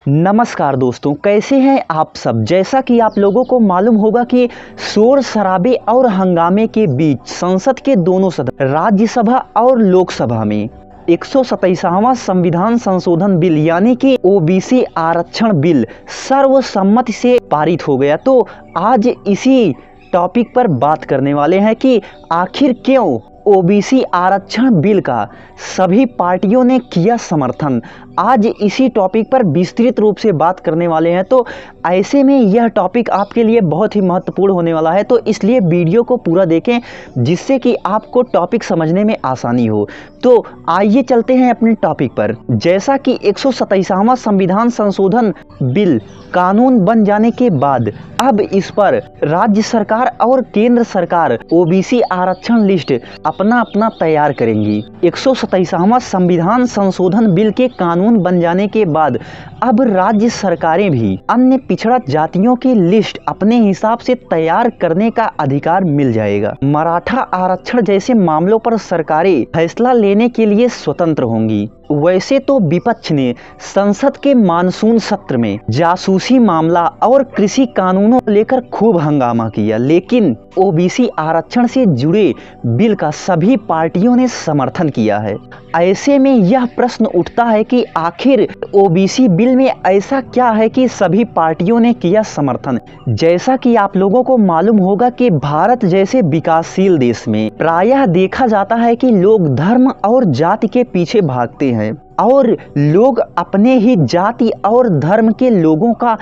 नमस्कार दोस्तों, कैसे हैं आप सब। जैसा कि आप लोगों को मालूम होगा कि शोर शराबे और हंगामे के बीच संसद के दोनों सदन राज्यसभा और लोकसभा में 127वां संविधान संशोधन बिल यानी कि ओबीसी आरक्षण बिल सर्वसम्मति से पारित हो गया। तो आज इसी टॉपिक पर बात करने वाले हैं कि आखिर क्यों ओबीसी आरक्षण बिल का सभी पार्टियों ने किया समर्थन। आज इसी टॉपिक पर विस्तृत रूप से बात करने वाले हैं। तो ऐसे में यह टॉपिक आपके लिए बहुत ही महत्वपूर्ण होने वाला है, तो इसलिए वीडियो को पूरा देखें जिससे कि आपको टॉपिक समझने में आसानी हो। तो आइए चलते हैं अपने टॉपिक पर। जैसा कि 127वां संविधान संशोधन बिल कानून बन जाने के बाद अब इस पर राज्य सरकार और केंद्र सरकार ओबीसी आरक्षण लिस्ट अपना अपना तैयार करेंगी। 127वां संविधान संशोधन बिल के कानून बन जाने के बाद अब राज्य सरकारें भी अन्य पिछड़ा जातियों की लिस्ट अपने हिसाब से तैयार करने का अधिकार मिल जाएगा। मराठा आरक्षण जैसे मामलों पर सरकारें फैसला लेने के लिए स्वतंत्र होंगी। वैसे तो विपक्ष ने संसद के मानसून सत्र में जासूसी मामला और कृषि कानूनों को लेकर खूब हंगामा किया, लेकिन ओबीसी आरक्षण से जुड़े बिल का सभी पार्टियों ने समर्थन किया है। ऐसे में यह प्रश्न उठता है कि आखिर ओबीसी बिल में ऐसा क्या है कि सभी पार्टियों ने किया समर्थन। जैसा कि आप लोगों को मालूम होगा कि भारत जैसे विकासशील देश में प्रायः देखा जाता है कि लोग धर्म और जाति के पीछे भागते हैं और लोग अपने ही जाति और धर्म के लोगों का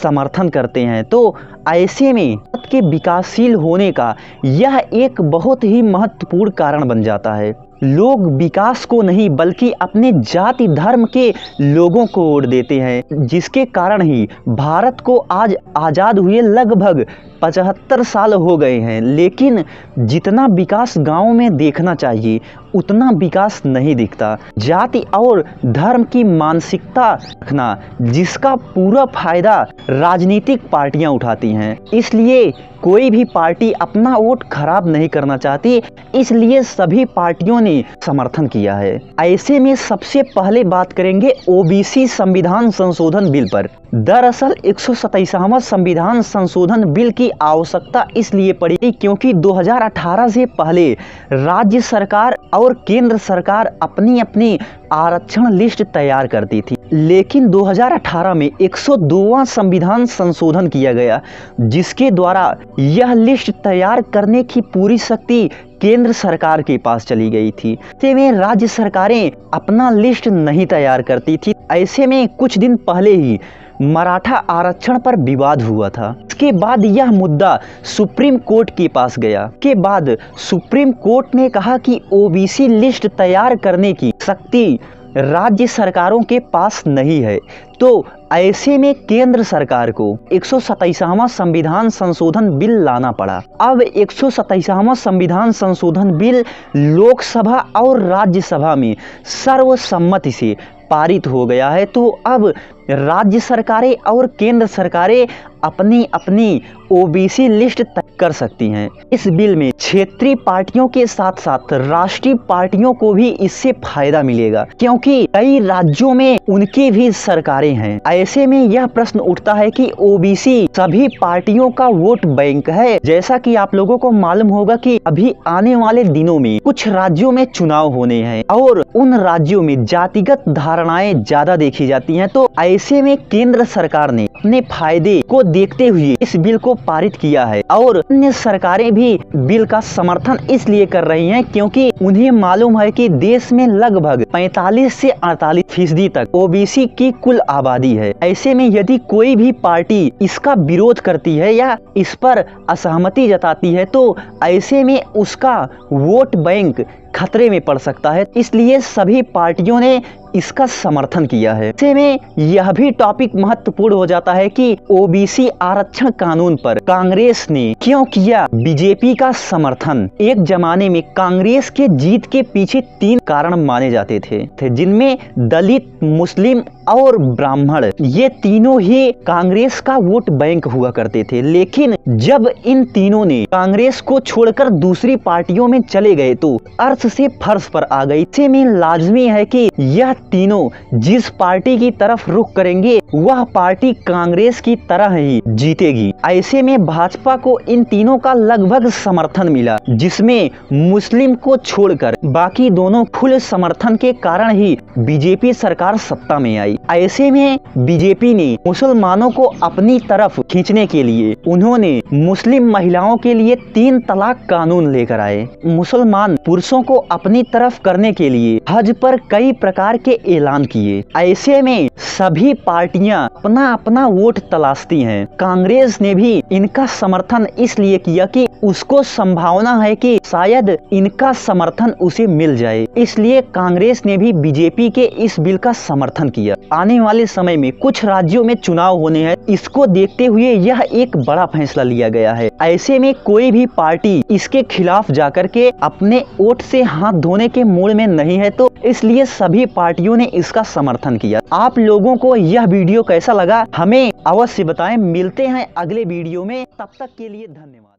समर्थन करते हैं। तो ऐसे में भारत के विकासशील होने का यह एक बहुत ही महत्वपूर्ण कारण बन जाता है। लोग विकास को नहीं बल्कि अपने जाति धर्म के लोगों को वोट देते हैं, जिसके कारण ही भारत को आज आज़ाद हुए लगभग 75 साल हो गए हैं, लेकिन जितना विकास गांव में देखना चाहिए उतना विकास नहीं दिखता। जाति और धर्म की मानसिकता रखना जिसका पूरा फायदा राजनीतिक पार्टियां उठाती हैं, इसलिए कोई भी पार्टी अपना वोट खराब नहीं करना चाहती, इसलिए सभी पार्टियों ने समर्थन किया है। ऐसे में सबसे पहले बात करेंगे ओबीसी संविधान संशोधन बिल पर। दरअसल 127वां संविधान संशोधन बिल की आवश्यकता इसलिए पड़ी क्योंकि 2018 से पहले राज्य सरकार और केंद्र सरकार अपनी अपनी आरक्षण लिस्ट तैयार करती थी, लेकिन 2018 में 102वां संविधान संशोधन किया गया जिसके द्वारा यह लिस्ट तैयार करने की पूरी शक्ति केंद्र सरकार के पास चली गई थी। ऐसे में राज्य सरकारें अपना लिस्ट नहीं तैयार करती थी। ऐसे में कुछ दिन पहले ही मराठा आरक्षण पर विवाद हुआ था। इसके बाद यह मुद्दा सुप्रीम कोर्ट के पास गया। के बाद सुप्रीम कोर्ट ने कहा कि ओबीसी लिस्ट तैयार करने की शक्ति राज्य सरकारों के पास नहीं है। तो ऐसे में केंद्र सरकार को 127वां संविधान संशोधन बिल लाना पड़ा। अब 127वां संविधान संशोधन बिल लोकसभा और राज्यसभा में सर्वसम्मति से पारित हो गया है। तो अब राज्य सरकारें और केंद्र सरकारें अपनी अपनी ओबीसी लिस्ट तय कर सकती हैं। इस बिल में क्षेत्रीय पार्टियों के साथ साथ राष्ट्रीय पार्टियों को भी इससे फायदा मिलेगा, क्योंकि कई राज्यों में उनकी भी सरकारें हैं। ऐसे में यह प्रश्न उठता है कि ओबीसी सभी पार्टियों का वोट बैंक है। जैसा कि आप लोगों को मालूम होगा कि अभी आने वाले दिनों में कुछ राज्यों में चुनाव होने हैं और उन राज्यों में जातिगत धारणाएं ज्यादा देखी जाती हैं। तो ऐसे में केंद्र सरकार ने अपने फायदे को देखते हुए इस बिल को पारित किया है और अन्य सरकारें भी बिल का समर्थन इसलिए कर रही हैं क्योंकि उन्हें मालूम है कि देश में लगभग 45 से 48% तक ओबीसी की कुल आबादी है। ऐसे में यदि कोई भी पार्टी इसका विरोध करती है या इस पर असहमति जताती है तो ऐसे में उसका वोट बैंक खतरे में पड़ सकता है, इसलिए सभी पार्टियों ने इसका समर्थन किया है। ऐसे में यह भी टॉपिक महत्वपूर्ण हो जाता है कि ओबीसी आरक्षण कानून पर कांग्रेस ने क्यों किया बीजेपी का समर्थन। एक जमाने में कांग्रेस के जीत के पीछे 3 कारण माने जाते थे जिनमें दलित, मुस्लिम और ब्राह्मण, ये तीनों ही कांग्रेस का वोट बैंक हुआ करते थे। लेकिन जब इन तीनों ने कांग्रेस को छोड़कर दूसरी पार्टियों में चले गए तो अर्थ से फर्श पर आ गई। ऐसे में लाजमी है कि यह तीनों जिस पार्टी की तरफ रुख करेंगे वह पार्टी कांग्रेस की तरह ही जीतेगी। ऐसे में भाजपा को इन तीनों का लगभग समर्थन मिला, जिसमें मुस्लिम को छोड़कर बाकी दोनों फुल समर्थन के कारण ही बीजेपी सरकार सत्ता में आई। ऐसे में बीजेपी ने मुसलमानों को अपनी तरफ खींचने के लिए उन्होंने मुस्लिम महिलाओं के लिए 3 तलाक कानून लेकर आए। मुसलमान पुरुषों को अपनी तरफ करने के लिए हज पर कई प्रकार के ऐलान किए। ऐसे में सभी पार्टियां अपना अपना वोट तलाशती हैं। कांग्रेस ने भी इनका समर्थन इसलिए किया कि उसको संभावना है कि शायद इनका समर्थन उसे मिल जाए, इसलिए कांग्रेस ने भी बीजेपी के इस बिल का समर्थन किया। आने वाले समय में कुछ राज्यों में चुनाव होने हैं, इसको देखते हुए यह एक बड़ा फैसला लिया गया है। ऐसे में कोई भी पार्टी इसके खिलाफ जाकर के अपने वोट से हाथ धोने के मूड में नहीं है, तो इसलिए सभी पार्टियों ने इसका समर्थन किया। आप लोगों को यह वीडियो कैसा लगा हमें अवश्य बताएं। मिलते हैं अगले वीडियो में, तब तक के लिए धन्यवाद।